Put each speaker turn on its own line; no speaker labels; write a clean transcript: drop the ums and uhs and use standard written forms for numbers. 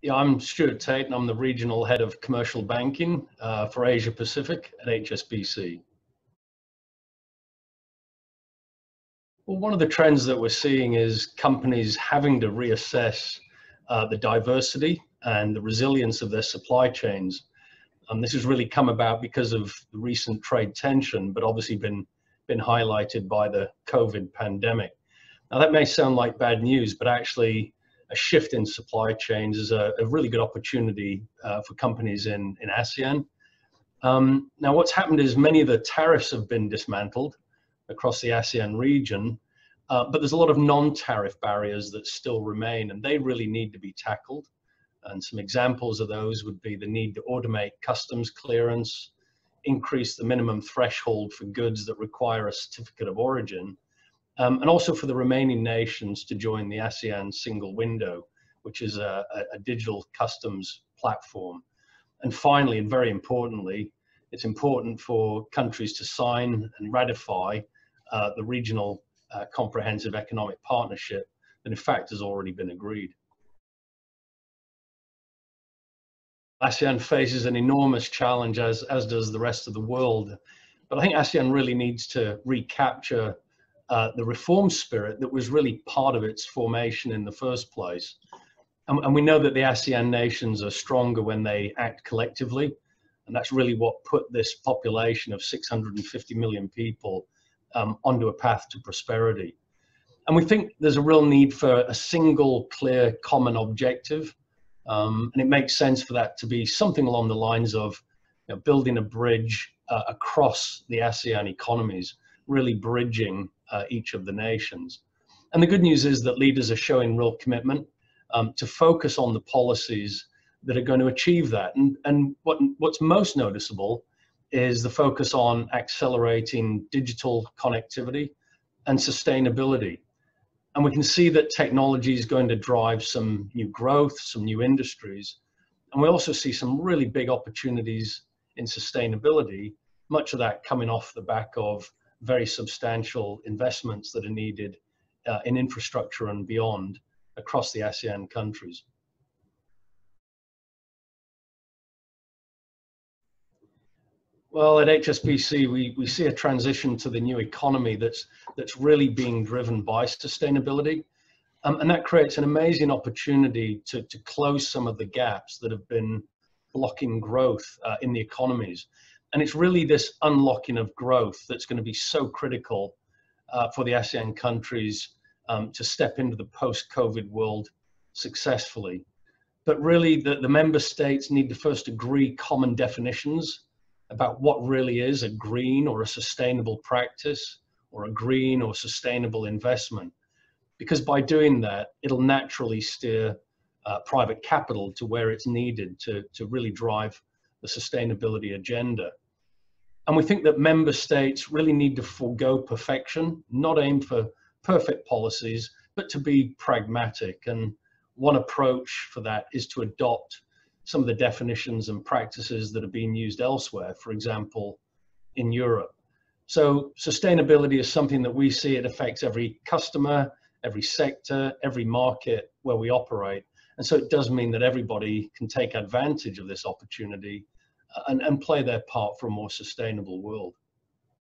Yeah, I'm Stuart Tait, and I'm the Regional Head of Commercial Banking for Asia Pacific at HSBC. Well, one of the trends that we're seeing is companies having to reassess the diversity and the resilience of their supply chains. This has really come about because of the recent trade tension, but obviously been highlighted by the COVID pandemic. Now, that may sound like bad news, but actually a shift in supply chains is a really good opportunity for companies in ASEAN. Now, what's happened is many of the tariffs have been dismantled across the ASEAN region, but there's a lot of non-tariff barriers that still remain, and they really need to be tackled. And some examples of those would be the need to automate customs clearance, increase the minimum threshold for goods that require a certificate of origin, and also for the remaining nations to join the ASEAN single window, which is a digital customs platform. And finally, and very importantly, it's important for countries to sign and ratify the regional comprehensive economic partnership that in fact has already been agreed. ASEAN faces an enormous challenge, as does the rest of the world. But I think ASEAN really needs to recapture the reform spirit that was really part of its formation in the first place. And we know that the ASEAN nations are stronger when they act collectively. And that's really what put this population of 650 million people onto a path to prosperity. And we think there's a real need for a single, clear, common objective. And it makes sense for that to be something along the lines of building a bridge across the ASEAN economies, really bridging each of the nations. And the good news is that leaders are showing real commitment to focus on the policies that are going to achieve that. And what's most noticeable is the focus on accelerating digital connectivity and sustainability. And we can see that technology is going to drive some new growth, some new industries. And we also see some really big opportunities in sustainability, much of that coming off the back of very substantial investments that are needed in infrastructure and beyond across the ASEAN countries. Well, at HSBC, we see a transition to the new economy that's really being driven by sustainability. And that creates an amazing opportunity to close some of the gaps that have been blocking growth in the economies. And it's really this unlocking of growth that's going to be so critical for the ASEAN countries to step into the post-COVID world successfully. But really, the member states need to first agree common definitions about what really is a green or a sustainable practice or a green or sustainable investment. Because by doing that, it'll naturally steer private capital to where it's needed to really drive the sustainability agenda. And we think that member states really need to forego perfection, not aim for perfect policies, but to be pragmatic. And one approach for that is to adopt some of the definitions and practices that are being used elsewhere, for example, in Europe. So sustainability is something that we see it affects every customer, every sector, every market where we operate. And so it does mean that everybody can take advantage of this opportunity and play their part for a more sustainable world.